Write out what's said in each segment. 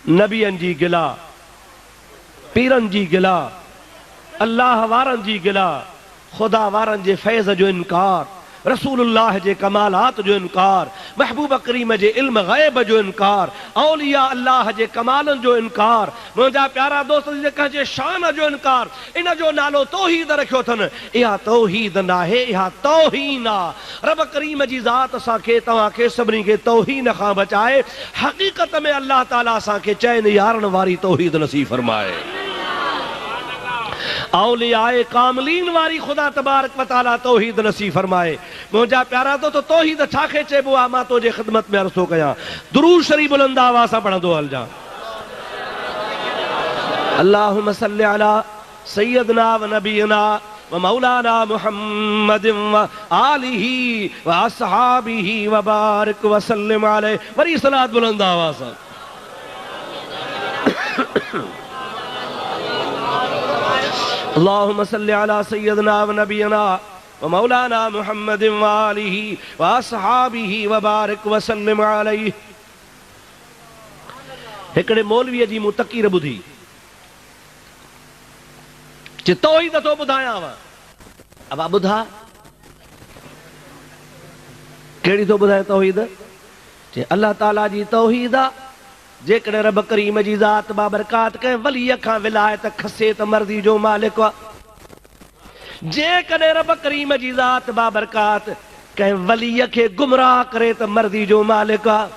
नबियन जी गिला, पीरन जी गिला, अल्लाह वारन जी गिला, खुदा वारन जे फैज़ जो इनकार, रसूलुल्लाह जे कमालात जो इनकार, महबूब करीम जे इल्म गैब जो इनकार, औलिया अल्लाह जे कमालन जो इनकार, मुंहिंजा प्यारा दोस्त जे शान जो इनकार। इन जो नालो तौहीद रखियो अथनि। इहा तौहीद नाहे, इहा तौहीन आहे। रब करीम जी ज़ात असांखे तव्हांखे सभिनी खे तौहीन खां बचाए। हक़ीक़त में अल्लाह ताला असांखे चैन यारण वारी तौहीद नसीब फरमाए। औलियाए कामिलीन वारी खुदा तबारक व तआला तौहीद नसीब फरमाए। मुंहिंजा प्यारा तो तौहीद छाखे चइबो आहे, मां तुंहिंजे ख़िदमत में अर्ज़ थो कयां। दुरूद शरीफ़ बुलंद आवाज़ सां पढ़ंदो हलजां। अल्लाहुम्मा सल्लि अला सय्यदना व नबीना व मौलाना मुहम्मदिन व आलिही व अस्हाबिही व बारिक व सल्लिम अलैहि। वरी सलात बुलंद आवाज़ सां। अल्लाहुम्मा सल्लि अला सय्यदना व नबीना व मौलाना मुहम्मदिन व आलिही व अस्हाबिही व बारिक व सल्लिम अलैहि। हिकिड़े मौलवीअ जी मूं तक़रीर ॿुधी, जे तौहीद थो ॿुधायांव। अब ॿुधा कहिड़ी थो ॿुधाए तौहीद? जे अल्लाह ताला जी तौहीद आहे। जेकॾहिं रब करीम जी ज़ात बाबरकात कंहिं वलीअ खां विलायत खसे त मर्ज़ी जो मालिक आहे। जेकॾहिं रब करीम जी ज़ात बाबरकात कंहिं वलीअ खे गुमराह करे त मर्ज़ी जो मालिक आहे।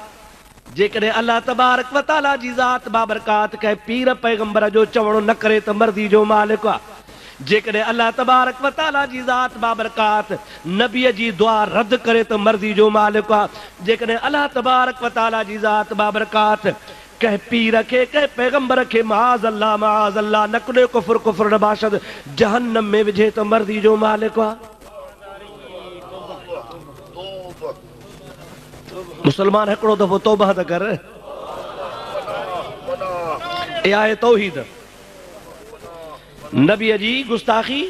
जेकॾहिं अल्लाह तबारक व तआला जी ज़ात बाबरकात कंहिं पीर पैगंबर जो चवणो न करे त मर्ज़ी जो मालिक आहे। जेकॾहिं अल्लाह तबारक व तआला जी ज़ात बाबरकात नबीअ जी दुआ रद्द करे त मर्ज़ी जो मालिक आहे। जेकॾहिं अल्लाह तबारक व तआला जी ज़ात बाबरकात कंहिं पीर खे कंहिं पैगंबर खे माज़ अल्लाह नकुले कुफर कुफर नबाशद जहन्नम में विझे त मर्ज़ी जो मालिक आहे। मुसलमान हिकिड़ो दफ़ो तौबा त कर। इहा आहे तौहीद। नबीअ जी गुस्ताखी,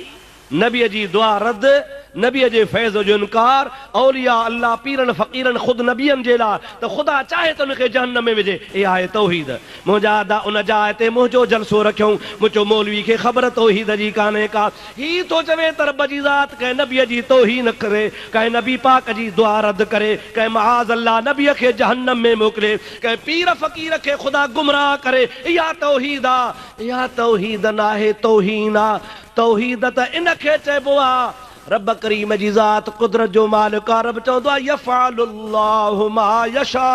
नबीअ जी दुआ रद्द, नबीअ जे फैज़ जो इनकार, औलिया अल्लाह पीरन फ़कीरन ख़ुद नबियन जे लाइ त ख़ुदा चाहे त उनखे जहन्नम में विझे। इहा आहे तौहीद। मुंहिंजा अदा उन जाइ ते मुंहिंजो जलसो रखियऊं। मुंहिंजो मौलवी खे ख़बर तौहीद जी कान्हे का। ही थो चवे त रब जी ज़ात कंहिं नबीअ जी तौहीन करे, कंहिं नबी पाक जी दुआ रद्द करे, कंहिं माज़ अल्लाह नबीअ खे जहन्नम में मोकिले, कंहिं पीर फ़कीर खे ख़ुदा गुमराह करे। इहा तौहीद आहे। इहा तौहीद नाहे, तौहीन आहे। तौहीद त इनखे चइबो आहे रब करीम जी ज़ात कुदरत जो मालिक आहे। रब चवंदो आहे यफ़अलुल्लाहु मा यशा,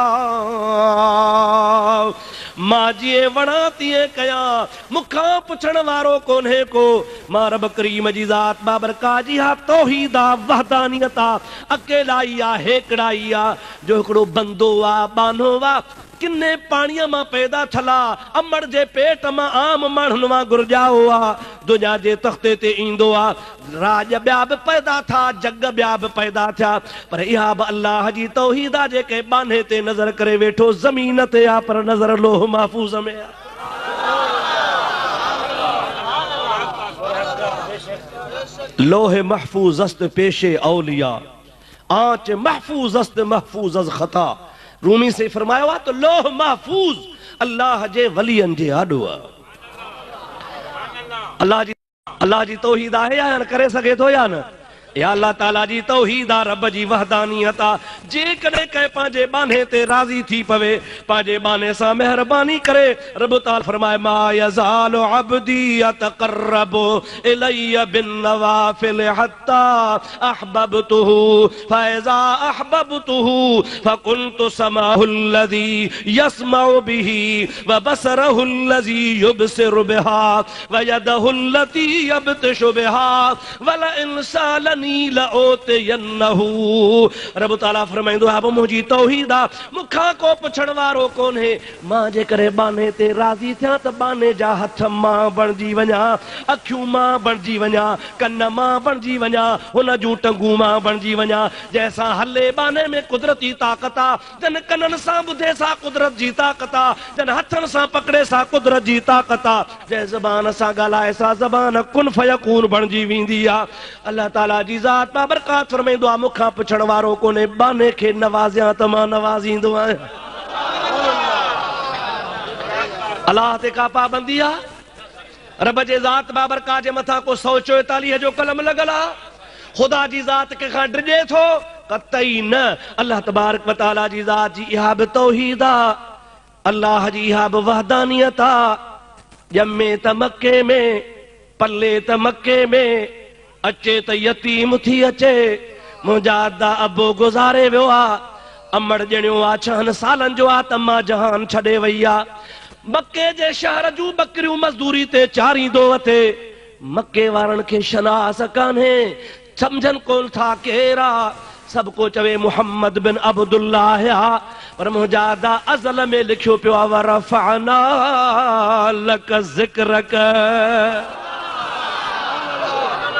मां जीअं वणा तीअं कयां, मूंखां पुछण वारो कोन्हे को। मां रब करीम जी ज़ात बाबरकात जी हा तौहीद आहे, वहदानियत आहे, अकेलाई आहे, हेकड़ाई आहे। जो हिकिड़ो बंदो आहे, बानो आहे, किन्ने पाणीअ मां पैदा थला, अमड़ जे पेट मां आम माण्हुनि मां गुरजाओ आहे, दुनिया जे तख़्ते ते ईंदो आहे। राज ॿिया बि पैदा थिया, जग ॿिया बि पैदा थिया, पर इहा बि अल्लाह जी तौहीद आहे। जेके बाने ते नज़र करे वेठो ज़मीन ते आहे, पर नज़र लोह महफूज़ में आहे। लोहे महफूज अस्त पेशे औलिया, आंच महफूज अस्त महफूज अज खता। रूमी से फरमायो आहे तो लोह महफूज अल्लाह जे वलियन जे आॾो आहे। अल्लाह जी तौहीद आहे या न करे सघे थो या न? या अल्लाह ताला जी तौहीद आहे, रब जी वहदानियत आहे। जेकॾहिं कंहिं पंहिंजे बाने ते राज़ी थी पवे, पंहिंजे बाने सां मेहरबानी करे, रब ताला फरमाए मा यज़ालु अब्दी यतक़र्रबु इलैया बिन्नवाफिल हत्ता अहबबतुहु फइज़ा अहबबतुहु फकुन्तु समाहुल्लज़ी यस्मउ बिही व बसरहुल्लज़ी युबसिरु बिहा व यदहुल्लती यब्तिशु बिहा वल इंसालन रब ताला फरमाइंदो आहे मुंहिंजी तौहीद आहे, मूंखां को पुछण वारो कोन्हे। मां जेकॾहिं बाने ते राज़ी थियां त बाने जा हथ मां बणिजी वञा, अखियूं मां बणिजी वञा, कन मां बणिजी वञा, हुन जूं टंगूं मां बणिजी वञा। जंहिंसां हले बाने में कुदरती ताक़त आहे, जन कननि सां ॿुधे सां कुदरत जी ताक़त आहे, जन हथनि सां पकड़े सां कुदरत जी ताक़त आहे, जंहिं ज़बान सां ॻाल्हाए सां ज़बान कुन फयकून बणिजी वेंदी आहे। अल्लाह ताला जी ज़ात बाबरकात फरमाईंदो आहे मूंखां पुछण वारो कोन्हे, बाने खे नवाज़ियां त मां नवाज़ींदो आहियां। अल्लाह ते का पाबंदी आ? रब जे ज़ात बाबरकात जे मथा को 144 जो कलम लगल आ। खुदा जी ज़ात के खां डिॼे थो? कतई न। अल्लाह तबारक व तआला जी ज़ात जी इहा बि तौहीद आ। अल्लाह जी इहा बि वहदानियत आ। ॼमे त मके में, पले त मके में, अचे त यतीम थी अचे। मुंहिंजा अदा अबो गुज़ारे वियो आ। अमड़ ॼणियो आ 6 सालनि जो आ त मां जहान छॾे वई आ। मके जे शहर जूं बकरियूं मज़दूरी ते चारींदो वठे। मके वारनि खे शनास कान्हे, सम्झनि कोन था केरु आ। सब को चवे मोहम्मद बिन अब्दुल्लाह आ, पर मुंहिंजा अदा अज़ल में लिखियो पियो आहे वरफ़अना लक ज़िक्रक।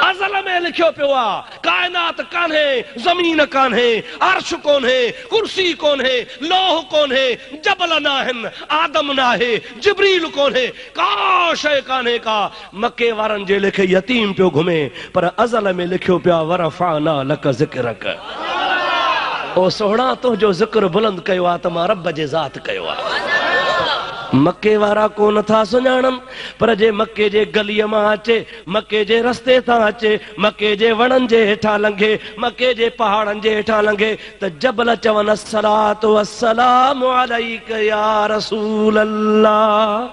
अज़ल में लिखियो पियो आहे। कायनात कान्हे, ज़मीन कान्हे, अर्श कोन्हे, कुर्सी कोन्हे, लोह कोन्हे, जबल नाहिन, आदम नाहे, जिब्रील कोन्हे, का शइ कान्हे का। मके वारनि जे लेखे यतीम पियो घुमे, पर अज़ल में लिखियो पियो आहे वरफ़अना लक ज़िक्रक। ओ सोहणा तुंहिंजो ज़िक्र बुलंद कयो आहे त मां रब जे ज़ात कयो आहे। मके वारा को नथा सुञाणनि, पर जे मके जे गलीअ मां अचे, मके जे रस्ते तां अचे, मके जे वणनि जे हेठां लंघे, मके जे पहाड़नि जे हेठां लंघे त जबल चवनि अस्सलातु वस्सलामु अलैक या रसूल अल्लाह।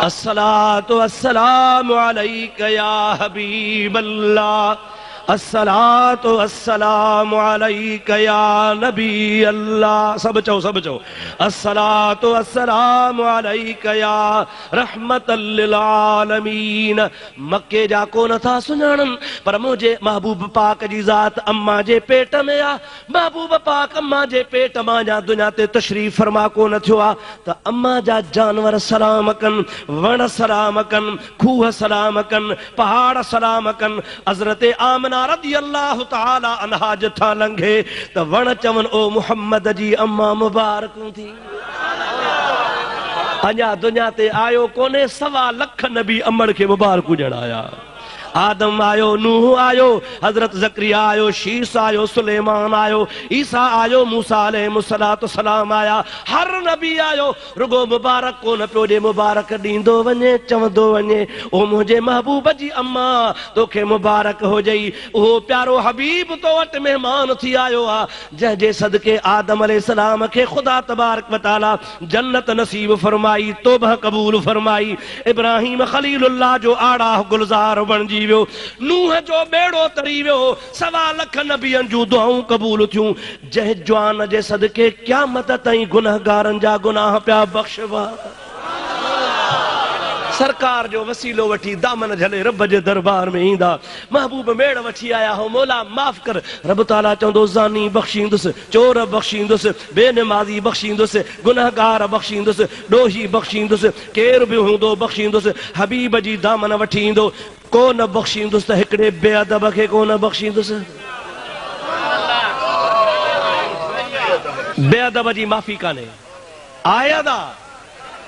अस्सलातु वस्सलामु अलैक या हबीब अल्लाह। अस्सलातु वस्सलामु अलैका या नबी अल्लाह। सब चओ अस्सलातु वस्सलामु अलैका या रहमतल लिल आलमीन। मक्के जा को नथा सुञाणनि, पर मुंहिंजे महबूब पाक जी ज़ात अम्मा जे पेट में आ। महबूब पाक अम्मा जे पेट मां जा दुनिया ते तशरीफ़ फरमा कोन थियो आ त अम्मा जा जानवर सलाम कनि, वण सलाम कनि, खूह सलाम कनि, पहाड़ सलाम कनि। हज़रत आमना रज़ी अल्लाह तआला अन्हा जथा लंघे त वण चवनि ओ मुहम्मद जी अम्मा मुबारकूं थी। अञा दुनिया ते आयो कोने 1.25 लख नबी अमड़ खे मुबारकूं ॾियण आया। आदम आयो, नूह आयो, हजरत ज़करिया आयो, शीस आयो, सुलेमान आयो, ईसा आयो, मूसा अलैहिस्सलातु सलाम आया। हर नबी आयो, रुगो मुबारक कोन पियो ॾे, मुबारक ॾींदो वञे, चवंदो वञे ओ मुंहिंजे महबूब जी अम्मा तोखे मुबारक हुजई। उहो प्यारो हबीब तो वटि महिमान थी आयो आ, जंहिंजे सदके आदम अलैहिस्सलाम खे ख़ुदा तबारक व तआला जन्नत नसीब फरमाई, तौबह क़बूल फरमाई। इब्राहिम खलीलुल्लाह जो आड़ा गुलज़ार बणिजी वियो, नूह जो बेड़ो तरी वियो, 1.25 लख नबियनि जूं दुआऊं क़बूल थियूं। जंहिं जवान जे सदके क़यामत ताईं गुनहगारनि जा गुनाह पिया बख़्शवा। सरकार जो वसीलो वठी दामन झले रब जे दरबार में ईंदा। महबूब मेड़ वठी आया हो, मौला माफ़ कर। रब ताला चवंदो ज़ानी बख़्शींदुसि, चोर बख़्शींदुसि, बेनमाज़ी बख़्शींदुसि, गुनहगार बख़्शींदुसि, ॾोही बख़्शींदुसि, केर बि हूंदो बख़्शींदुसि। हबीब जी दामन वठी ईंदो, को न बख़्शींदुसि त हिकिड़े बेअदब खे को न बख़्शींदुसि। बेअदब जी माफ़ी कान्हे, आयदा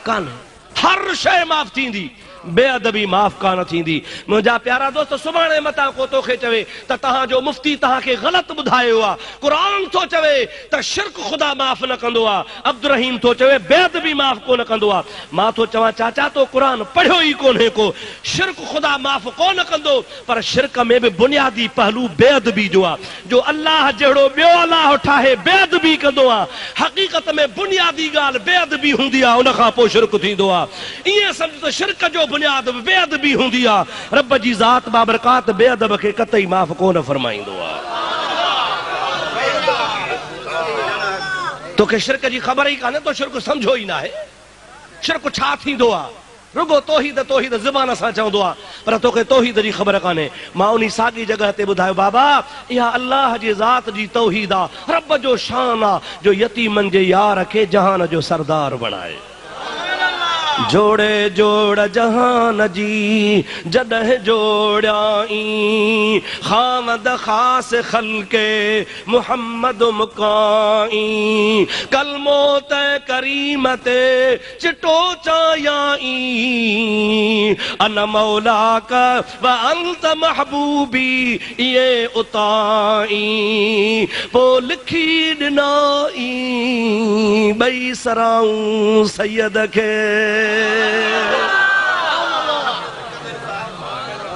कान्हे, हर शइ माफ़ थींदी, बेअदबी माफ़ कान थींदी। मुंहिंजा प्यारा दोस्त, सुभाणे मतां को तोखे चवे त तव्हांजो मुफ्ती तव्हांखे ग़लति ॿुधायो आहे। क़ुरान थो चवे त शिरक ख़ुदा माफ़ न कंदो आहे। अब्दुर रहीम थो चवे बेअदबी माफ़ कोन कंदो आहे। मां थो चवां चाचा तो क़ुरान पढ़ियो ई कोन्हे को। शिरक ख़ुदा माफ़ कोन कंदो, पर शिरक में बि बुनियादी पहलू बेअदबी जो आहे। जो अल्लाह जहिड़ो ॿियो अल्लाह ठाहे बेअदबी कंदो आहे, हक़ीक़त में बुनियादी ॻाल्हि बेअदबी हूंदी आहे, उन खां पोइ शिरक थींदो आहे। ईअं सम्झ त शिरक जो बुनियाद बेअदबी हूंदी आहे। रब जी ज़ात बाबरकात बेअदब खे कतई माफ़ कोन फरमाईंदो आहे। तोखे शिरक जी ख़बर ई कान्हे, तो शिरक सम्झो ई न आहे। शिरक छा थींदो आहे? रुगो तौहीद तौहीद ज़बान सां चवंदो आहे, पर तोखे तौहीद जी ख़बर कान्हे। मां उन साॻी जॻह ते ॿुधायो बाबा, इहा अल्लाह जी ज़ात जी तौहीद आहे, रब जो शान आहे जो यतीमनि जे यार खे जहान जो सरदार बणाए। जोड़े जोड़ जहान जी जडह जोड़ाई खामद खास खलके मुहम्मद मुकाई कलमो ते करीमते चिटो चायाई अन मौला का व अंत महबूबी ये उताई पो लिखी दिनाई बई सराऊं सैयद के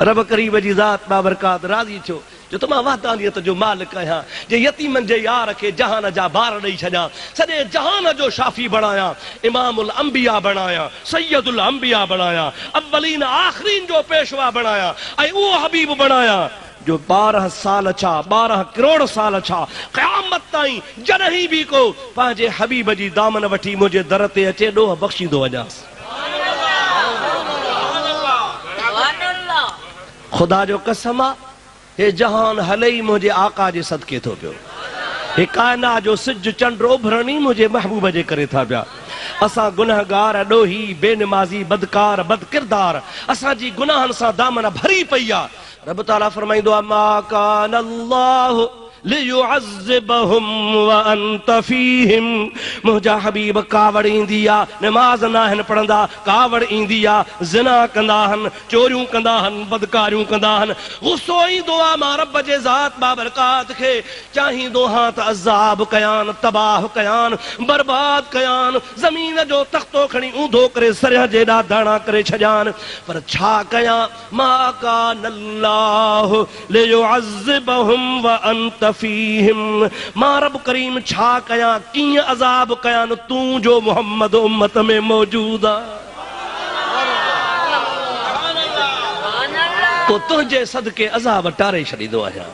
रब करीम जी ज़ात बाबरकात राज़ी छो जो तमा वहदानियत जो मालिक आहियां जे यतीमन जे यार के जहान जा बार ॾेई छॾियां सॼे जहान जो शाफ़ी बणाया इमामुल अंबिया बणाया सैयदुल अंबिया बणाया अव्वलीन आखिरीन जो पेशवा बणाया ऐं उहो हबीब बणाया जो 12 साल छा 12 करोड़ साल छा क़यामत ताईं जॾहिं बि को पंहिंजे हबीब जी दामन वठी मुंहिंजे दर ते अचे ॾोह बख़्शींदो वञासि। खुदा जो कसम आहे हे जहान हले ई मुंहिंजे आका जे सदके थो पियो हे कायनात जो सिज चंड उभरणी मुंहिंजे महबूब जे करे था पिया। असां गुनहगार ॾोही बेनमाज़ी बदकार बदकिरदार असांजी गुनाहनि सां दामन भरी पई आहे। रब ताला फरमाईंदो आहे मा कान अल्लाहु लियुअज़्ज़िबहुम व अंत फीहिम मुंहिंजा हबीब कावड़ ईंदी आहे नमाज़ नाहिन पढ़ंदा कावड़ ईंदी आहे ज़िना कंदा आहिनि चोरियूं कंदा आहिनि बदकारियूं कंदा आहिनि गुस्सो ईंदो आहे मां रब जे ज़ात बाबरकात खे चाहींदो हां त अज़ाब कयान तबाह कयान बर्बाद कयान ज़मीन जो तख्तो खणी ऊंधो करे सरिया जेॾा दाणा करे छॾियान पर छा कयां मा कान अल्लाहु लियुअज़्ज़िबहुम व अंत फीहिम मां रब करीम छा कयां कीअं अज़ाब कयां न तूं जो मोहम्मद उम्मत में मौजूद आ तो तुंहिंजे सदके अज़ाब टारे छॾींदो आहियां।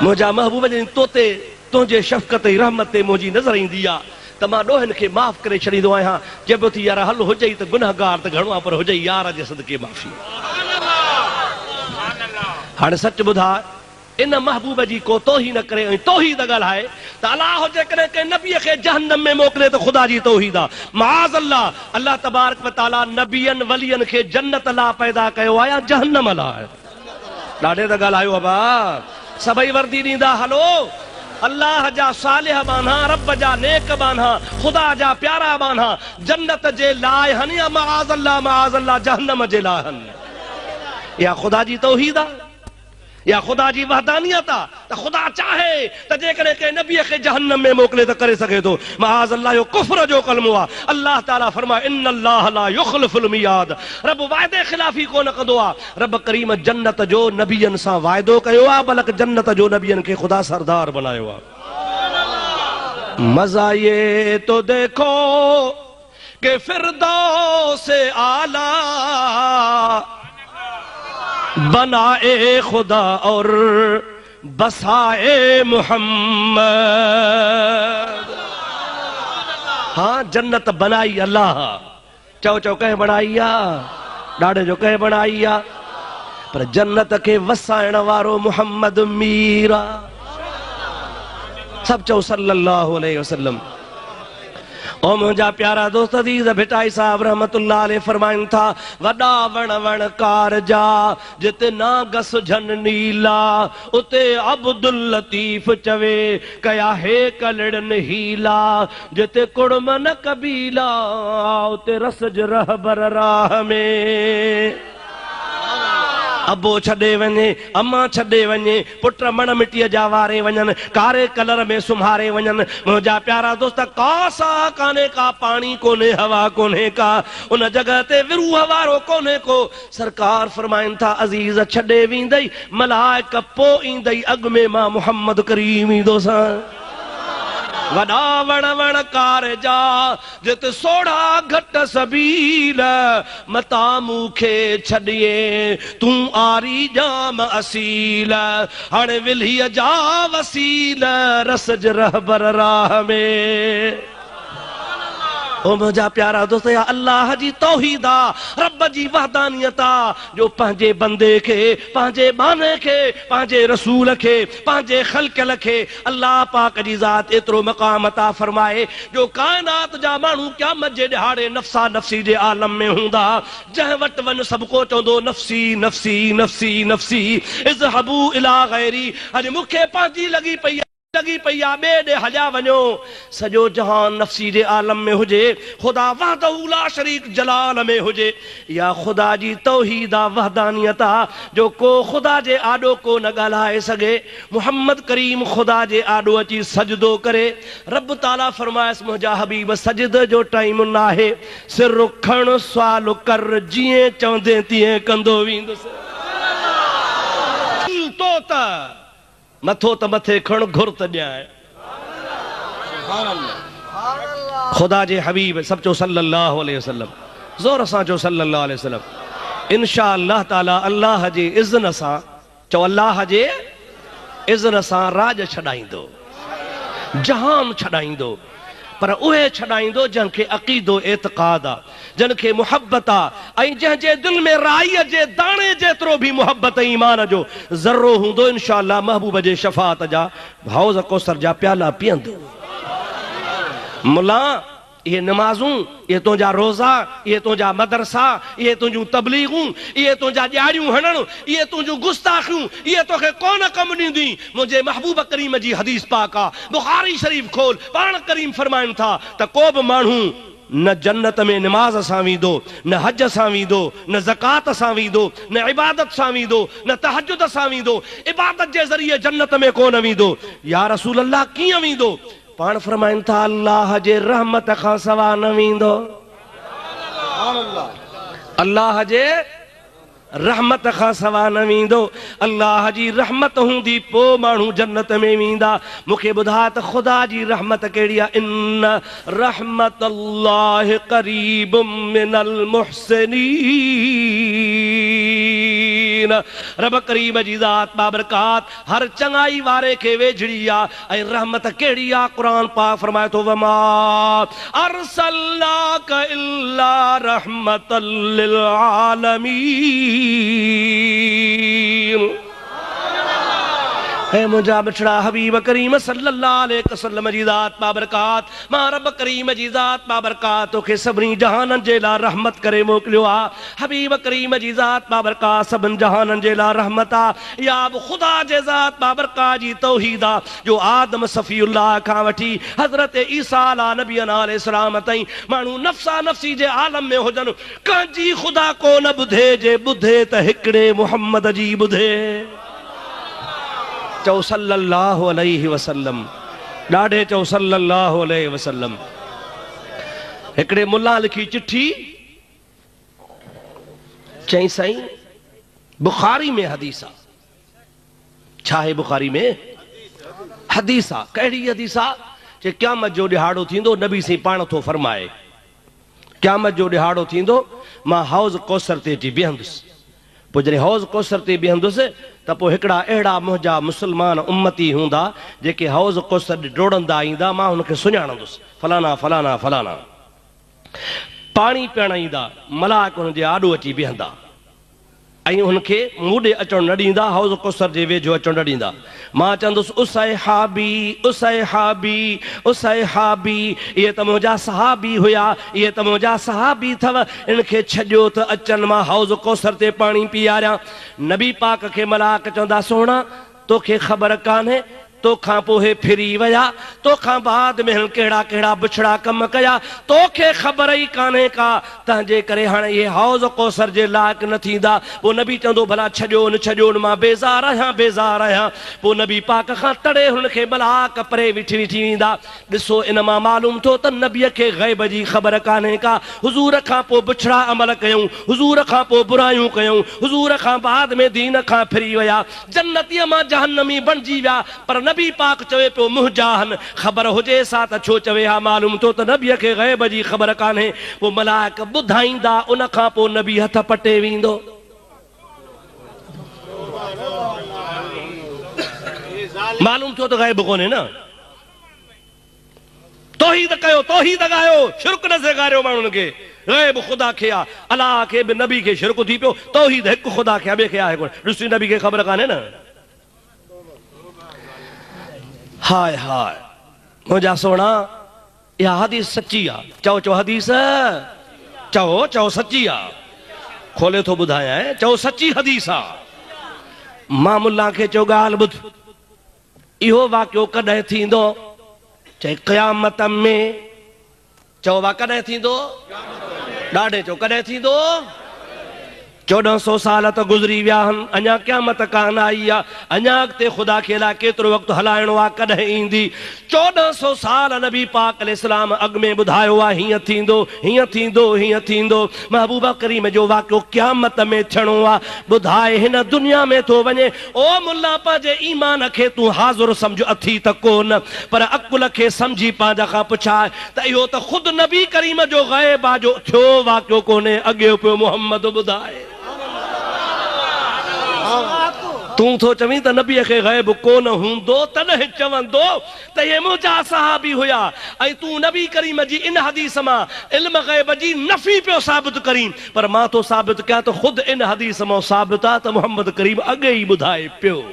मुंहिंजा महबूब जन तोते तुंहिंजे शफ़क़त ऐं रहमत ते मुंहिंजी नज़र ईंदी आहे त मां ॾोहनि खे माफ़ करे छॾींदो आहियां जब थी यार हल हुजई त गुनहगार त घणो आहे पर हुजई यार जे सदके माफ़ी। हाणे सच ॿुधा इन महबूब जी को तौहीन न करे तौहीद ॻाल्हाए त अलाह जेकॾहिं कंहिं नबीअ खे जहन्नम में मोकिले त ख़ुदा जी तौहीद आहे। माज़ अल्लाह अल्लाह तबारक व तआला नबियनि वलियनि खे जन्नत लाइ पैदा कयो आहे या जहन्नम लाइ। ॾाढे त ॻाल्हायो अबा सभई वर्दी ॾींदा हलो अल्लाह जा सालिह बाना रब जा नेक बाना खुदा जा प्यारा बाना जन्नत जे लाइ हन या माज़ अल्लाह जहन्नम जे लाइ हन या खुदा जी तौहीद आहे या खुदा जी वहदानियत आहे त खुदा चाहे त जेकॾहिं कंहिं नबीअ खे जहन्नम में मोकिले त करे सघे थो। माज़ अल्लाह जो कुफ्र जो कलमो आहे। अल्लाह ताला फरमाए इन अल्लाह ला युखलिफुल मियाद रब वाइदे खिलाफी कोन कंदो आहे। रब करीम जन्नत जो नबियनि सां वाइदो कयो आहे बल्कि जन्नत जो नबियनि खे खुदा सरदार बनायो आहे। मज़ा ये तो देखो कि फिरदौस आला बनाए खुदा और बसाए मोहम्मद। हाँ जन्नत बनाई अल्लाह चौ चौ कह बनाई आहे ॾाढे जो कह बनाई आहे पर जन्नत के वसाइण वारो मोहम्मद मीर आहे। सब चौ सल्लल्लाहु अलैहि वसल्लम। ओ मुंहिंजा प्यारा दोस्त अज़ीज़ भिटाई साहब रहमतुल्लाह अलैह फरमाइनि था वॾा वण वण कारजा जिते नागस झन नीला उते अब्दुल लतीफ़ चवे कया हे कलड़न हीला जिते कुड़म न कबीला उते रसज रहबर राह में। अबो छॾे वञे अम्मा छॾे वञे पुट मण मिटीअ जा वारे वञनि कारे कलर में सुम्हारे वञनि। मुंहिंजा प्यारा दोस्त का साह कान्हे का पाणी कोन्हे हवा कोन्हे का उन जगह ते विरूह वारो कोन्हे को। सरकार फरमाइनि था अज़ीज़ छॾे वेंदई मलाइक पोइ ईंदई अॻु में मां मोहम्मद करीम ईंदोसां। वॾा वण वण कारजा जिते सोढ़ा घट सबील मता मूंखे छॾिए तूं आरी जाम असील हाणे विल्हीअ जा वसील रसज रहबर राह में। ओ मुझा प्यारा दोस्त, या अल्लाह जी तौहीद आ, रब जी वहदानियत आ, जो पंहिंजे बंदे खे, पंहिंजे बाने खे, पंहिंजे रसूल खे, पंहिंजे ख़ल्क़ खे अल्लाह पाक जी ज़ात एतिरो मक़ाम अता फरमाए जो काइनात जा माण्हू क़यामत जे ॾिहाड़े नफ़्सा नफ़्सी जे आलम में हूंदा, जंहिं वटि वञ सभु को चवंदो नफ़्सी नफ़्सी नफ़्सी नफ़्सी इज़हबू इला गैरी। अॼु मूंखे पंहिंजी लॻी पई आ, ॿिए ॾे हलिया वञो। सॼो जहान नफ़्सी जे आलम में हुजे, ख़ुदा वहदहू ला शरीक जलाल में हुजे, या ख़ुदा जी तौहीद आ, वहदानियत आ, जो को ख़ुदा जे आॾो को न ॻाल्हाए सघे। मुहम्मद करीम ख़ुदा जे आॾो अची सजदो करे, रब ताला फरमायसि मुंहिंजा हबीब सजद जो टाइम न आहे, सिर खण सुवाल कर, जीअं चवंदे तीअं कंदो वेंदुसि। तो त मथो त मथे खण, घुर त ॼाए। ख़ुदा जे हबीब सब चो सल्लल्लाहु अलैहि वसल्लम, ज़ोर सां चो सल्लल्लाहु अलैहि वसल्लम। इंशा अल्लाह ताला अल्लाह जे इज़्न सां, चो अल्लाह जे इज़्न सां राज छॾाईंदो, जहान छॾाईंदो, पर उहे छॾाईंदो जंहिंखे अक़ीदो एतिक़ाद आ, जंहिंखे मुहब्बत आ, ऐं जंहिंजे दिल में राईअ जे दाणे जेतिरो भी मुहब्बत ईमान जो ज़र्रो हूंदो, इंशा अल्लाह महबूब जे शफ़ाअत जा हौज़ कौसर जा प्याला पीअंदो। मुला ये नमाज़ूं, ये तुंहिंजा रोज़ा, ये तुंहिंजा मदरसा, ये तुंहिंजूं तबलीगूं, ये तुंहिंजा ॼाड़ियूं हणण, ये तुंहिंजूं गुस्ताखियूं, ये तोखे कोन कम ॾींदी। मुंहिंजे महबूब करीम जी हदीस पाक आ, बुखारी शरीफ खोल, पाण करीम फरमाइनि था त को बि माण्हू न जन्नत में नमाज सां वेंदो, न हज सां वेंदो, न ज़कात सां वेंदो, न इबादत सां वेंदो, न तहज्जुद सां वेंदो, इबादत जे ज़रिए जन्नत में कोन वेंदो। या रसूल अल्लाह कीअं वेंदो? पाण फरमाइनि था अल्लाह जे रहमत खां सवा न वेंदो। अल्लाह जे रहमत खां सवा न वेंदो। अल्लाह जी रहमत हूंदी पोइ माण्हू जन्नत में वेंदा। मूंखे ॿुधा त ख़ुदा जी रहमत कहिड़ी आहे? इन रहमत अल्लाह क़रीब मिनल मुहसिनीन। रब करीम जी ज़ात बाबरकात हर चङाई वारे खे वेझड़ी आहे। ऐं रहमत कहिड़ी आहे? क़ुरान पाक फरमाए थो वमा अरसलनाक इल्ला रहमतल लिल आलमीन। है मुंहिंजा बिछड़ा हबीब करीम सल्लल्लाहु अलैहि वसल्लम जी ज़ात बाबरकात, मां रब करीम जी ज़ात बाबरकात तोखे सभिनी जहाननि जे लाइ रहमत करे मोकिलियो आहे। हबीब करीम जी ज़ात बाबरकात सभिनी जहाननि जे लाइ रहमत आहे। या बि ख़ुदा जे ज़ात बाबरकात जी तौहीद आहे जो आदम सफ़ीउल्लाह खां वठी हज़रत ईसा नबी अलैहिस्सलाम ताईं माण्हू नफ़्सा नफ़्सी जे आलम में हुजनि, कंहिंजी ख़ुदा को न ॿुधे, जे ॿुधे त हिकिड़े मुहम्मद जी ॿुधे। चओ सल्लल्लाहु अलैहि वसल्लम, ॾाढे चओ सल्लल्लाहु अलैहि वसल्लम। हिकिड़े मुल्ला लिखी चिठी, चई साईं बुखारी में हदीस आहे। छा आहे बुखारी में? हदीस आहे। कहिड़ी हदीस आहे? जे क़यामत जो ॾिहाड़ो थींदो, नबी साईं पाण थो फरमाए, क़यामत जो ॾिहाड़ो थींदो, मां हौज़ कौसर ते अची बीहंदुसि। पोइ जॾहिं हौज़ कौसर ते बीहंदुसि त पोइ हिकिड़ा अहिड़ा मुंहिंजा मुस्लमान उम्मती हूंदा जेके हौज़ कौसर डोड़ंदा ईंदा, मां हुनखे सुञाणंदुसि, फलाना फलाना फलाना। पाणी पीअण ईंदा, मलाक हुनजे आॾो अची बीहंदा ऐं हुनखे मूं ॾे अचणु न ॾींदा, हौज़ कौसर जे वेझो अचणु न ॾींदा। मां चवंदुसि उसै हाबी उसै हाबी उसै हाबी, इहे त मुंहिंजा सहाबी हुया, इहे त मुंहिंजा सहाबी अथव, इनखे छॾियो त अचनि, मां हौज़ कौसर ते पाणी पीआरियां। नबी पाक खे मलाक चवंदा सोणा तोखे ख़बर कान्हे तोखां पोइ फिरी विया, तोखां बाद में कहिड़ा कहिड़ा बुछड़ा कम कया, तोखे ख़बर ई कान्हे का, तंहिंजे करे हाणे इहे हौज़ कौसर जे लाइक़ न थींदा। पोइ नबी चवंदो भला छॾियो न, मां बेज़ार आहियां बेज़ार आहियां। पोइ नबी पाक खां तड़े हुनखे मलाक परे विठी वेंदा। ॾिसो इन मां मालूम थियो त नबीअ खे ग़ैब जी ख़बर कान्हे का। हुज़ूर खां पोइ बुछड़ा अमल कयूं, हुज़ूर खां पोइ बुरायूं कयूं, हुज़ूर खां बाद में दीन खां फिरी विया, जन्नतीअ मां जहन्नमी बणिजी विया। पर नबी पाक चवे पियो मुहजाहन, ख़बर हुजे सा त छो चवे हा? मालूम थियो त नबीअ खे ग़ैब जी ख़बर कान्हे। पोइ मलाइक ॿुधाईंदा, उन खां पोइ नबी हथ पटे वेंदो। मालूम थियो त ग़ैब कोन्हे न। तौहीद कयो, तौहीद ॻायो, शिरक न सेखारियो माण्हुनि खे। ग़ैब ख़ुदा खे आहे, अलाह खे बि नबी खे शिरक थी पियो। तौहीद हिकु ख़ुदा खे ॿिए खे आहे कोन। ॾिसी नबी खे ख़बर कान्हे न। हाय हाय मुंहिंजा सोणा, इहा हदीस सची आहे। चओ चओ हदीस, चओ चओ सची आहे। खोले थो ॿुधायां, चओ सची हदीस आहे। मां मुल्ला खे चयो ॻाल्हि ॿुध, इहो वाक़ियो कॾहिं थींदो? चए क़यामत में। चओ वा कॾहिं थींदो? ॾाढे चओ कॾहिं थींदो? 1400 साल त गुज़री विया आहिनि, अञा क़यामत कान आई आहे। अञा अॻिते ख़ुदा खे अलाए केतिरो वक़्तु हलाइणो आहे, कॾहिं ईंदी। 1400 साल नबी पाक अलैहिस्सलाम अॻु में ॿुधायो आहे, हीअं थींदो, हीअं थींदो, हीअं थींदो। महबूब करीम जो वाक़ियो क़यामत में थियणो आहे, ॿुधाए हिन दुनिया में थो वञे। ओ मुल्ला, पंहिंजे ईमान खे तूं हाज़ुर सम्झ, अथी त कोन, पर अकुल खे सम्झी पंहिंजा खां पुछाए त इहो त ख़ुदि नबी करीम जो ग़ैब आहे, जो थियो वाक़ियो कोन्हे। अॻे पियो मुहम्मद ॿुधाए। तूं थो चवीं त नबीअ खे ग़ैब कोन हूंदो, तॾहिं चवंदो त इहे मुंहिंजा सहाबी हुया। ऐं तूं नबी करीम जी इन हदीस मां इल्म ग़ैब जी नफ़ी पियो साबित करीं, पर मां तो साबित कयां त ख़ुदि इन हदीस मां साबित आहे त मुहम्मद करीम अॻे ई ॿुधाए पियो।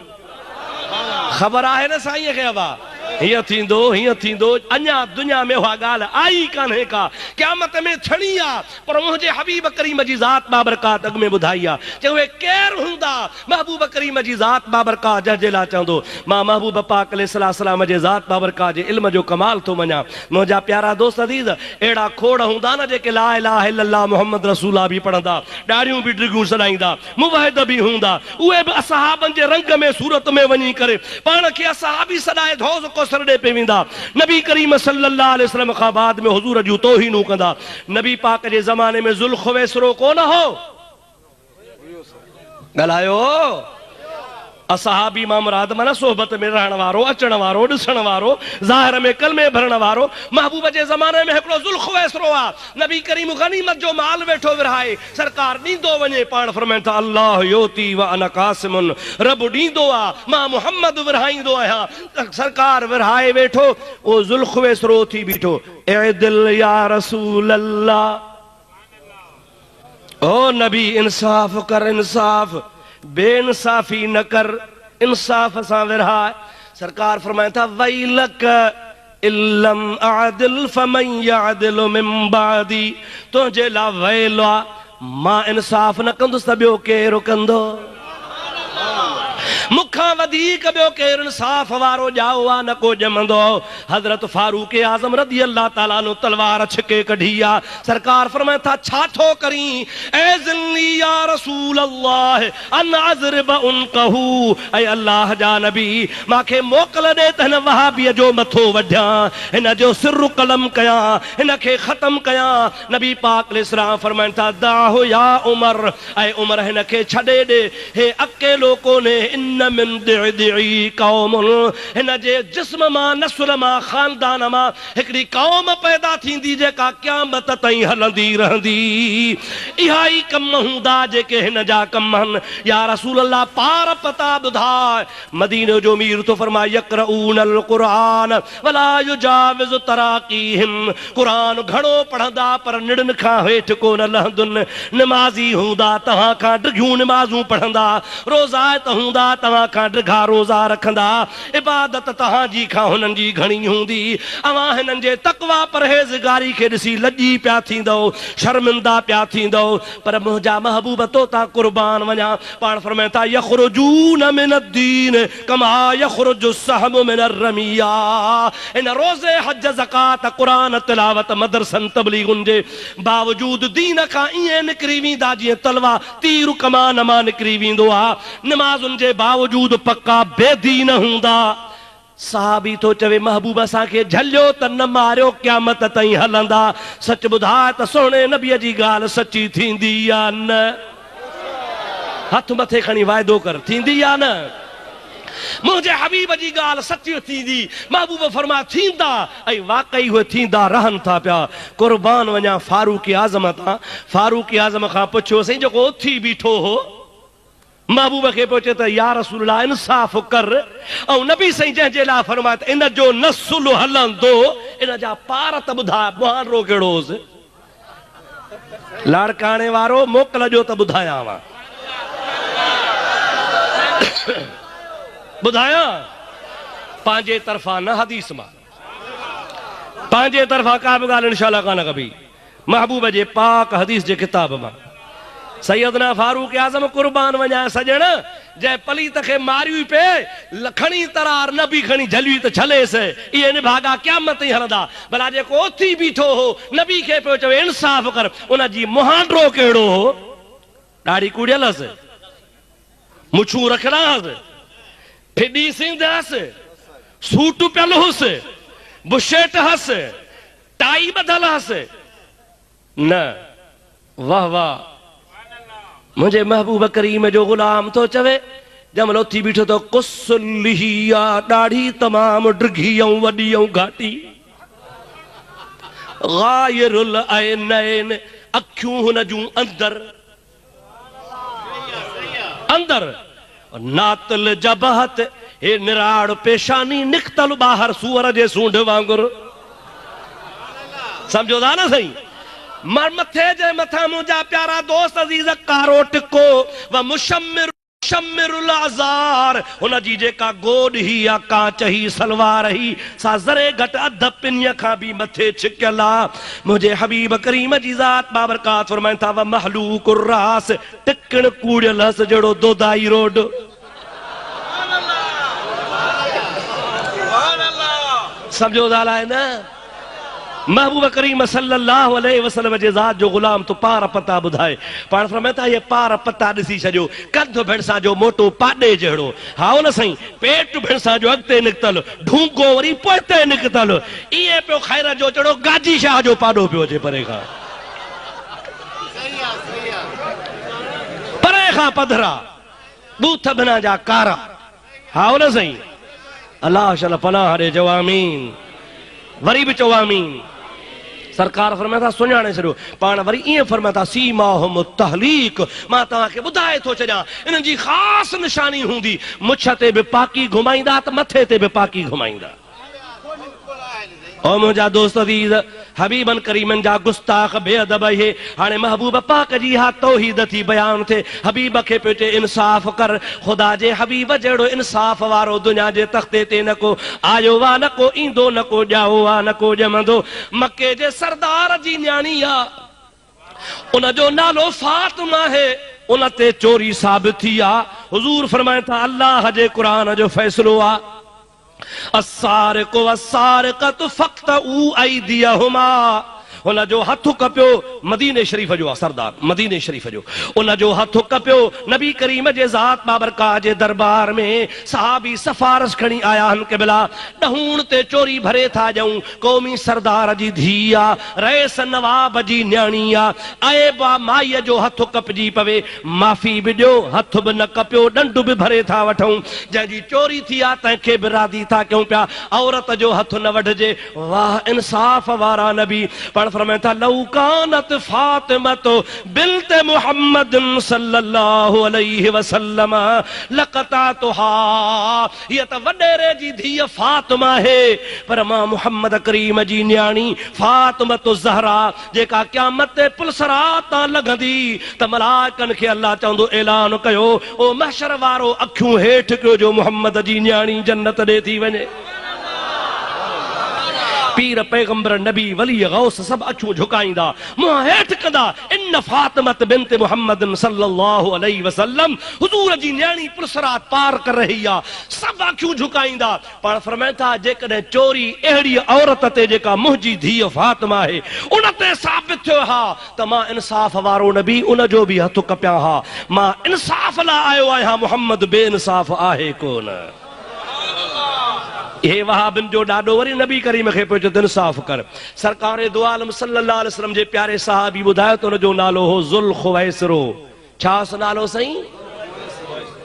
ख़बर आहे न साईं खे? अवा हीअं थींदो, हीअं थींदो। अञा दुनिया में उहा ॻाल्हि आई कान्हे का, क़यामत में थियणी आहे, पर मुंहिंजे हबीब करीम जी ज़ात बाबरकात अॻु में ॿुधाई आहे। चयो उहे केरु हूंदा? महबूब करीम जी ज़ात बाबरकात जंहिंजे लाइ चवंदो मां महबूब पाक अलैहिस्सलाम जे ज़ात बाबरकात जे इल्म जो कमाल थो मञां। मुंहिंजा प्यारा दोस्त अज़ीज़, अहिड़ा खोड़ हूंदा न जेके ला इलाहा इल्लल्लाह मुहम्मद रसूला बि पढ़ंदा, ॾाढ़ियूं बि डिघियूं सॾाईंदा, मुवहिद बि हूंदा। उहे बि असहाबनि जे रंग में सूरत में वञी करे पाण खे असहाबी सॾाए धोज़ कोसर ॾे पे वेंदा। नबी करीम सल्लल्लाहु अलैहि वसल्लम खां बाद में हुज़ूर जूं तौहीनूं कंदा। नबी पाक जे ज़माने में ज़ुल्ख़ुवैसरो कोन हो, ॻाल्हायो। असहाबी मां मुराद माना सोहबत में रहण वारो, अचण वारो, ॾिसण वारो, ज़ाहिर में कलमे भरण वारो। महबूब जे ज़माने में हिकिड़ो ज़ुल्ख़ुवैसरो आहे। नबी करीम गनीमत जो माल वेठो विरहाए, सरकार ॾींदो वञे। पाण फरमाइनि था अल्लाह योती व अना क़ासिमुन, रब ॾींदो आहे, मां मुहम्मद विरहाईंदो आहियां। सरकार विरहाए वेठो, उहो ज़ुल्ख़ुवैसरो थी बीठो। ए दिल या रसूल अल्लाह, ओ नबी इंसाफ़ कर, इंसाफ़, बेइंसाफ़ी न कर, इंसाफ़ सां विरहाए। सरकार फरमाए था वैलक इल्लम अअदिल फमन यअदिलु मिन बादी, तुंहिंजे लाइ वैल आहे, मां इंसाफ़ न कंदुसि त ॿियो केरु कंदो? मुखां वधीक ॿियो केरु इंसाफ़ वारो ॼाओ आहे न को ॼमंदो। हज़रत फारूक आज़म रज़ी अल्लाह ताला नो तलवार छिके कढी आहे। सरकार फरमाए था छा थो करीं? ए ज़िल्ली या रसूल अल्लाह अन अज़रिब उनकहू, ऐ अल्लाह जा नबी मांखे मोकल ॾे त हिन वहाबीअ जो मथो वढियां, हिन जो सिर कलम कयां, हिन खे ख़तम कयां। नबी पाक अलैहिस्सलाम फरमाइनि था दाहु या उमर, ऐ उमर हिन खे छॾे ॾे, हे अकेलो कोन्हे, इन मिन दिअ कौमुन, हिन जे जिस्म मां, नस्ल मां, ख़ानदान मां हिकिड़ी कौम पैदा थींदी जेका क़यामत ताईं हलंदी रहंदी। इहा ई कम हूंदा जेके हिन जा कम आहिनि। या रसूल अल्लाह पार पता ॿुधाए। मदीने जो मीर तो फरमाए यक़रऊनल क़ुरान वला युजाविज़ु तराक़ीहिम, क़ुरान घणो पढ़ंदा पर निड़न खां हेठि कोन लहंदुनि। निमाज़ी हूंदा तव्हां खां डिघियूं निमाज़ूं पढ़ंदा, रोज़ात हूंदा तव्हां खां डिघा रोज़ा रखंदा, इबादत तव्हांजी खां हुननि जी घणी हूंदी। अवां हिननि जे तक़वा परहेज़गारी खे ॾिसी लॼी पिया थींदो, शर्मिंदा पिया थींदो। पर मुंहिंजा महबूब तोता क़ुर्बान वञा, पाण फरमाइनि था यख़रुजून मिन अद्दीन कमा यख़रुजु सहमु मिन अर्रमिया। इन रोज़े, हज, ज़कात, क़ुरान तिलावत, मदरसन, तबलीगुनि जे बावजूद दीन खां ईअं निकिरी वेंदा जीअं तलवा तीर कमान मां निकिरी वेंदो आहे। नमाज़ुनि जे बावजूद पक्का बेदीन हूंदा। साहबी तो चवे महबूब असांखे झलियो त न मारियो, क़यामत ताईं हलंदा। सच ॿुधाए त सोणे नबीअ जी ॻाल्हि सची थींदी या न? हथ मथे खणी वाइदो कर, थींदी या न? मुंहिंजे हबीब जी ॻाल्हि सची थींदी। महबूब फरमा थींदा, ऐं वाकई उहे थींदा रहनि था पिया। क़ुर्बान वञा फारूक आज़म तां। फारूक आज़म खां पुछियो साईं जेको उथी बीठो हो, महबूब खे पियो चए त या रसूलल्लाह इंसाफ़ कर। ऐं नबी साईं जंहिंजे लाइ फरमाए त इन जो नसुल हलंदो, इन जा पार त ॿुधाए मुहांडो कहिड़ो हुअसि। लाड़काणे वारो मोकल जो त ॿुधायांव, ॿुधायां पंहिंजे तरफ़ां न हदीस मां, पंहिंजे तरफ़ां का बि ॻाल्हि इंशाअल्लाह कान कबी, महबूब जे पाक हदीस जे किताब मां। सैयदना फारूक आज़म कुर्बान वञाए सजण, जंहिं पलीत खे मारियो पे खणी तरार नबी खणी झलियो त झलेसि, इहे निभागा क़यामत ताईं हलंदा। भला जेको उथी बीठो हो नबी खे पियो चवे इंसाफ़ कर, उन जी मुहांडो कहिड़ो हो? ॾाढ़ी कुड़ियल हुअसि, मुछूं रखड़ा हुअसि, फिडी सिंध हुअसि, सूट पियल हुअसि, बुशेट हुअसि, टाई ॿधल हुअसि न। वाह वाह, मुझे महबूब करीम जो गुलाम तो चवे जमल उथी बीठो तो कुसलिया दाढ़ी तमाम ड्रिघी ऐं वॾी ऐं घाटी, गायरुल ऐनैन अखियूं हुन जूं अंदर अंदर, नातल जबहत हे निराड़ पेशानी निकतल ॿाहिर सूअर जे सूंढ वांगुरु। समझो था न सही? मथे जे मथा मुंहिंजा प्यारा दोस्त अज़ीज़ कारो टिको व मुशम्मिर मुशम्मिरुल आज़ार, हुन जी जेका गोॾ ही या कांच ही सलवार ही सा ज़रे घटि अध पिन्य खां बि मथे छिकियल आ। मुंहिंजे हबीब करीम जी ज़ात बाबरकात फरमाइनि था व महलूकुर रास, टिकण कूड़ियल हस जहिड़ो दोदाई रोड। समझो था न? महबूब करीम सल्लल्लाहु अलैहि वसल्लम जे ज़ात जो गुलाम तो पार पता ॿुधाए, पाण फरमाए था ये पार पता ॾिसी छॾियो, कंध भिड़सां जो मोटो पाॾे जहिड़ो, हा न साईं, पेट भिड़सां जो अॻिते निकितल, ढूंगो वरी पोइते निकितल, ईअं पियो खैर जो चढ़ो गाजी शाह जो पाॾो पियो अचे परे खां, परे खां पधरा बूथ बिना जा कारा, हा न साईं। अल्लाह शल पनाह ॾे, चओ आमीन, वरी बि चओ आमीन। सरकार फरमाए था सुञाणे छॾियो, पाण वरी ईअं फरमाए था सीमाहुम तहलीक, मां तव्हांखे ॿुधाए थो छॾियां इन्हनि जी ख़ासि निशानी हूंदी, मुछ ते बि पाकी घुमाईंदा त मथे ते बि पाकी घुमाईंदा। ओ मुंहिंजा दोस्त अज़ीज़, हबीबन करीमन जा गुस्ताख बेअदब हे, हाणे महबूब पाक जी हा तौहीद थी बयान थे, हबीब खे पियो चए इंसाफ़ कर, ख़ुदा जे हबीब जहिड़ो इंसाफ़ वारो दुनिया जे तख़्ते ते न को आयो वा, न को ईंदो, न को ॼाओ वा, न को ॼमंदो। मके जे सरदार जी न्याणी आ, उन जो नालो फातिमा है, उन ते चोरी साबित थी आ। हुज़ूर फरमाए था अल्लाह जे क़ुरान जो फ़ैसिलो आ, अस्सारिक़ु वस्सारिक़तु फ़क़्तऊ अयदियहुमा, उन जो हथ कपियो, मदीने शरीफ जो आहे सरदार, मदीने शरीफ जो, उन जो हथ कपियो नबी करीम जे ज़ात बाबरकात जे दरबार में, सहाबी सफ़ारश खणी आया आहिनि क़िबला, ॾहूण ते चोरी भरे था ॼऊं, क़ौमी सरदार जी धीउ आहे, रईस नवाब जी न्याणी आहे, ऐबा माईअ जो हथ कपजी पवे, माफ़ी बि ॾियो, हथ बि न कपियो, ॾंड बि भरे था वठूं, जंहिंजी चोरी थी आहे तंहिंखे बि रादी था कयूं पिया, औरत जो हथ न वढिजे। वाह इंसाफ़ वारा नबी, पाण फरमाए था लौ कानत फातिमतो बिन्त मुहम्मद सल्लल्लाहु अलैहि वसल्लम लक़तातुहा, ये त वॾेरे जी धीअ फातिमा है, पर मां मुहम्मद करीम जी न्याणी फातिमतो ज़हरा जेका क़यामत ते पुलसरात तां लॻंदी त मलाइकनि खे अल्लाह चवंदो ऐलान कयो, ओ महशर वारो अखियूं हेठि कयो जो मुहम्मद जी न्याणी जन्नत ॾे थी वञे। पीर पैगंबर नबी वली गौस सब अखियूं झुकाईंदा, मुंहं हेठि कंदा, इन फातिमत बिन्त मुहम्मद सल्लल्लाहु अलैहि वसल्लम, हुजूर जी न्याणी पुलसरात पार कर रही आ, सब अखियूं झुकाईंदा। पाण फरमाए था जेकॾहिं चोरी अहिड़ी औरत ते जेका मुंहिंजी धीअ फातिमा आहे उन ते साबित थियो हा त मां इंसाफ़ वारो नबी, उन जो बि हथ कपिया हा, मां इंसाफ़ लाइ आयो आहियां, मुहम्मद बेइंसाफ़ आहे कोन। हे वहाबिन जो ॾाॾो वरी नबी करीम खे पियो चए इंसाफ़ कर। सरकार दो आलम सल्लल्लाहु अलैहि वसल्लम जे प्यारे सहाबी ॿुधायो त हुन जो नालो हो ज़ुल ख़ुवैसरो। छा नालो साईं?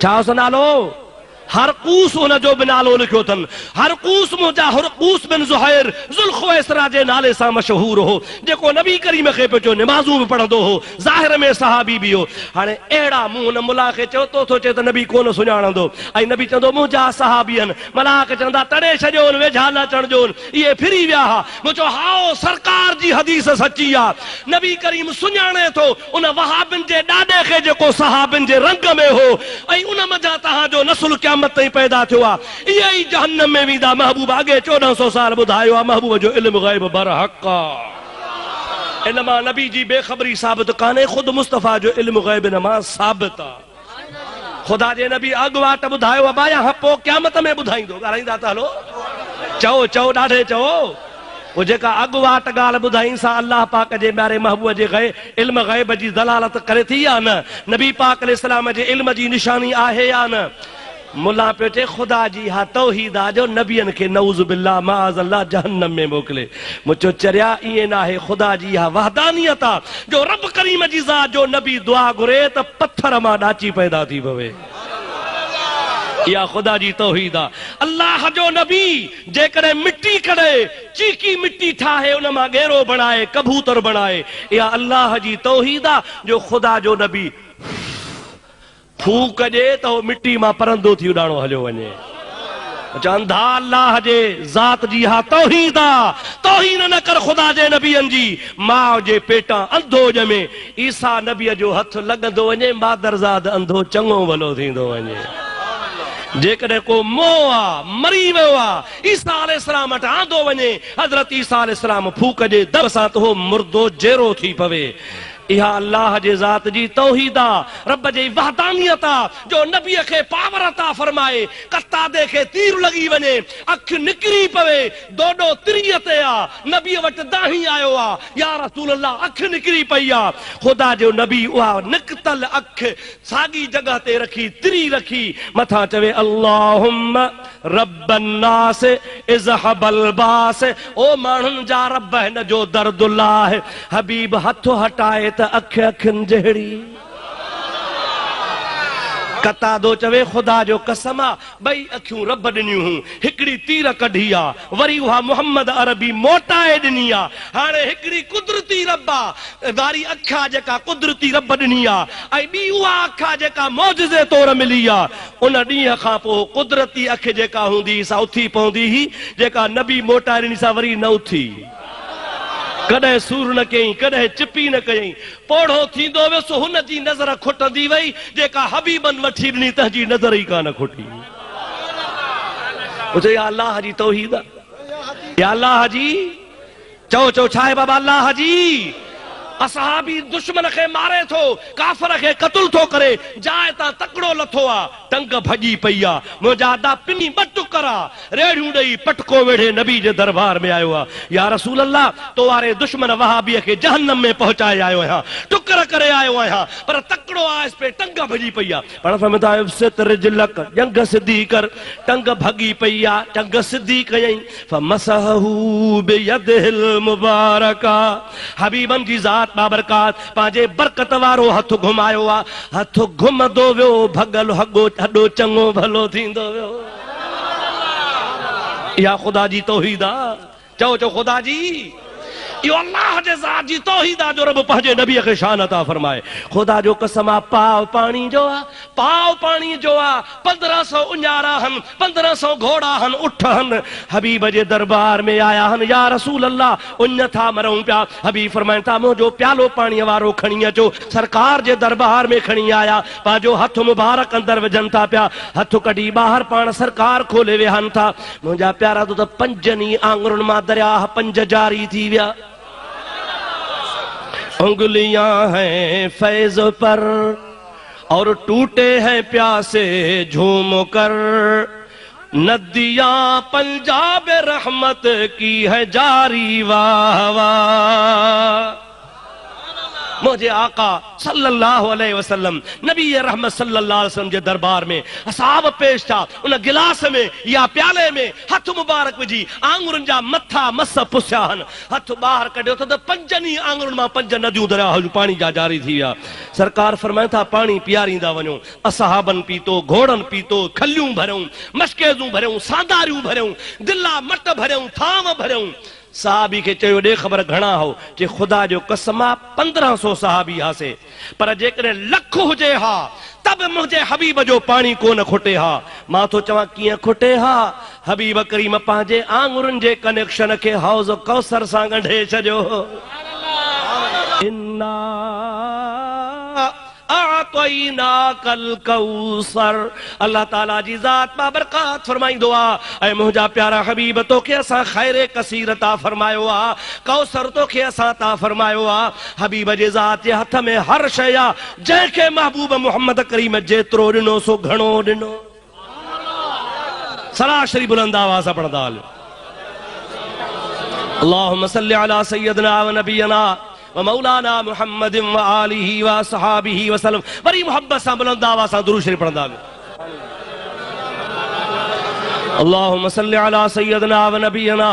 छा नालो? हरकूस उन जो बि नालो लिखियो अथनि। हरकूस मुंहिंजा हरकूस बिन ज़ुहैर ज़ुल्ख़ुवैसरा जे नाले सां मशहूर हो, जेको नबी करीम खे पियो चयो, निमाज़ूं बि पढ़ंदो हो, ज़ाहिर में सहाबी बि हो। हाणे अहिड़ा मूं हुन मुला खे चयो, तो थो चए त नबी कोन सुञाणंदो, ऐं नबी चवंदो मुंहिंजा सहाबी आहिनि। मलाक चवंदा तड़े छॾियोनि, वेझा न चढ़जोनि, इहे फिरी विया हा। मूं चयो हाओ, सरकार जी हदीस सची आहे। नबी करीम सुञाणे थो उन वहाबिन जे ॾाॾे खे जेको सहाबिन जे रंग में हो, ऐं उन मंझां तव्हांजो नसुल क़यामत ताईं पैदा थियो आहे। इहे ई जहन्नम में वेंदा। महबूब अॻे 1400 साल ॿुधायो आहे, महबूब जो इल्मु ग़ैब बरहक़ आहे। इन मां नबी जी बेख़बरी साबित कान्हे, ख़ुदि मुस्तफ़ा जो इल्मु ग़ैब इन मां साबित आहे। ख़ुदा जे नबी अॻुवाट ॿुधायो आहे, बाया पोइ क़यामत में ॿुधाईंदो। ॻाल्हाईंदा त हलो, चओ चओ ॾाढे चओ। वो जेका अॻुवाट ॻाल्हि ॿुधाई सा अल्लाह पाक जे प्यारे महबूब जे इल्म ग़ैब जी दलालत करे थी या न? नबी पाक अलैहिस्सलाम जे इल्म जी निशानी आहे या न? मुला पियो चए ख़ुदा जी हा तौहीद आहे जो नबियनि खे नऊज़ बिल्लाह माज़ अल्लाह जहन्नम में मोकिले। मुंहिंजो चरिया ईअं न आहे। ख़ुदा जी हा वहदानियत आहे जो रब करीम जी ज़ात जो नबी दुआ घुरे त पत्थर मां ॾाची पैदा थी पवे। या ख़ुदा जी तौहीद आहे। अल्लाह जो नबी जेकॾहिं मिट्टी कढे, चीकी मिट्टी ठाहे, उन मां गेरो बणाए, कबूतर बणाए, या अल्लाह जी तौहीद आहे जो ख़ुदा जो नबी फूक ॾे त उहो मिट्टी मां परंदो थी उॾाणो हलियो वञे। चवंदा अल्लाह जे ज़ात जी हा तौहीद आहे। तौहीन न कर ख़ुदा जे नबियनि जी। माउ जे पेटां अंधो ॼमे, ईसा नबीअ जो हथ लॻंदो वञे, मादरज़ाद अंधो चङो भलो थींदो वञे। जेकॾहिं को मोह आहे, मरी वियो आहे, ईसा अलैहिस्सलाम वटि आंदो वञे, हज़रत ईसा अलैहिस्सलाम फूक जे दब सां त उहो मुर्दो जेरो थी पवे। इहा अल्लाह जे ज़ात जी तौहीद आहे, रब जी वहदानियत आहे जो नबीअ खे पावर अता फरमाए। कतादे खे तीर लॻी वञे, अखि निकिरी पवे, दोडो तिरीअ ते आहे, नबीअ वटि दाही आयो आहे, या रसूल अल्लाह अखि निकिरी पई आहे। ख़ुदा जो नबी उहा निकतल अखि साॻी जॻह ते रखी, तिरी रखी, मथां चवे अल्लाहुम्मा रब्बन नास इज़हबल बास। ओ माण्हुनि जा रब, हिन जो दर्द लाहे। हबीब हथ हटाए त अख अखियुनि जहिड़ी। कतादो चवे ख़ुदा जो कसम आहे, ॿई अखियूं रब ॾिनियूं हुयूं, हिकिड़ी तीर कढी आहे, वरी उहा मोहम्मद अरबी मोटाए ॾिनी आहे। हाणे हिकिड़ी कुदरती रब आहे, वारी अख आहे जेका कुदरती रब ॾिनी आहे, ऐं ॿी उहा अख आहे जेका मौजज़े तौर मिली आहे। उन ॾींहं खां पोइ कुदरती अख जेका हूंदी सा उथी पवंदी हुई, जेका नबी मोटाए ॾिनी सा वरी न उथी। कॾहिं सूर न कयईं, कॾहिं चिपी न कयईं, पोढ़ो थींदो वियुसि, हुन जी नज़र खुटंदी वई, जेका हबीबन वठी ॾिनी तंहिंजी नज़र ई कान खुटी। या अल्लाह जी तौहीद, या अल्लाह जी। चओ चओ छा आहे बाबा? अल्लाह जी। असहाबी दुश्मन खे मारे थो, काफ़र खे क़त्ल थो करे, जाइ तां तकड़ो लथो आहे, टंग भॼी पई आहे, मुंहिंजा अदा पिनी ॿ टुकर आहे, रेड़ियूं ॾेई पटको वेढ़े नबी जे दरबार में आयो आहे। या रसूल अल्लाह, तो वारे दुश्मन वहाबीअ खे जहन्नम में पहुचाए आयो आहियां, टुकर करे आयो आहियां, पर तकड़ो आहे पे टंग भॼी पई आहे। पाण फरमाता सितर जिलक, जंग सिधी कर, टंग भॻी पई आहे, टंग सिधी कयईं, फमसहू बियदिल मुबारका। हबीबन जी ज़ात बाबरकात पंहिंजे बरकत वारो हथ घुमायो आहे, हथ घुमंदो वियो, भॻल हॾो चङो भलो थींदो वियो। इहा ख़ुदा जी तौहीद आहे। चओ चओ ख़ुदा जी। इहो अल्लाह जे ज़ात जी तौहीद आहे जो रब पंहिंजे नबीअ खे शान अता फरमाए। ख़ुदा जो कसम आहे, पाव पाणी जो आहे, पाव पाणी जो आहे। 1500 उञारा हन, 1500 घोड़ा हन, उठ हन, हबीब जे दरबार में आया हन। या रसूल अल्लाह, उञ था मरूं पिया। हबीब फरमाइनि था, मुंहिंजो प्यालो पाणीअ वारो खणी अचो। सरकार जे दरबार में खणी आया, पंहिंजो हथ मुबारक अंदर विझनि था पिया, हथ कढी ॿाहिरि पाण सरकार खोले विहनि था। मुंहिंजा प्यारा तो त 5 आङुरनि मां दरिया 5 जारी थी विया। उंगलियां हैं फैज पर और टूटे हैं प्यासे झूम कर, नदियां पंजाब रहमत की है जारी, वाह वाह। मुझे आका सल्लल्लाहु अलैहि वसल्लम नबी रहमत सल्लल्लाहु अलैहि वसल्लम जे दरबार में असहाब पेश था। उन गिलास में या प्याले में हथ मुबारक विझी आंगुरनि जा मथा मस पुसिया हन, हथ ॿाहिरि कढियो त पंजनि आंगुरनि मां पंज नदियूं दरिया पाणी जा जारी थी विया। सरकार फरमाए था पाणी पीआरींदा वञो। असहाबनि पीतो, घोड़नि पीतो, खलियूं भरियूं, मशकेज़ूं भरियूं, सांदारियूं भरियूं, दिला मट भरियूं, थाम भरियूं। साहबी के चयो ॾे ख़बर घणा हो? जे ख़ुदा जो कसम आहे 1500 सहाबी हासे, पर जेकॾहिं लख हुजे हा तब मुझे हबीब जो पानी कोन खुटे हा। मां तो चवां कीअं खुटे हा? हबीब करीम पंहिंजे आंगुरनि जे कनेक्शन खे हौज़ कौसर सां ॻंढे छॾियो। इन्ना आतैना कल कौसर। अल्लाह ताला जी ज़ात बाबरकात फरमाईंदो आहे, ऐ मुंहिंजा प्यारा हबीब तोखे असां खैर कसीर अता फरमायो आहे, कौसर तोखे असां अता फरमायो आहे। हबीब जे ज़ात जे हथ में हर शइ आहे, जंहिंखे महबूब मोहम्मद करीम जेतिरो ॾिनो सो घणो ॾिनो। सलाह शरीफ बुलंद आवाज़ सां पढ़ंदा हलियो। अल्लाहुम्मा सल्लि अला सय्यदना व नबियना व मौलाना मुहम्मद व आलिहि व असहाबिहि वसल्लम। वरी मोहब्बत सां बुलंद आवाज़ सां दुरूद शरीफ पढ़ंदा हलियो। अल्लाहुम्मा सल्लि अला सय्यदना व नबियना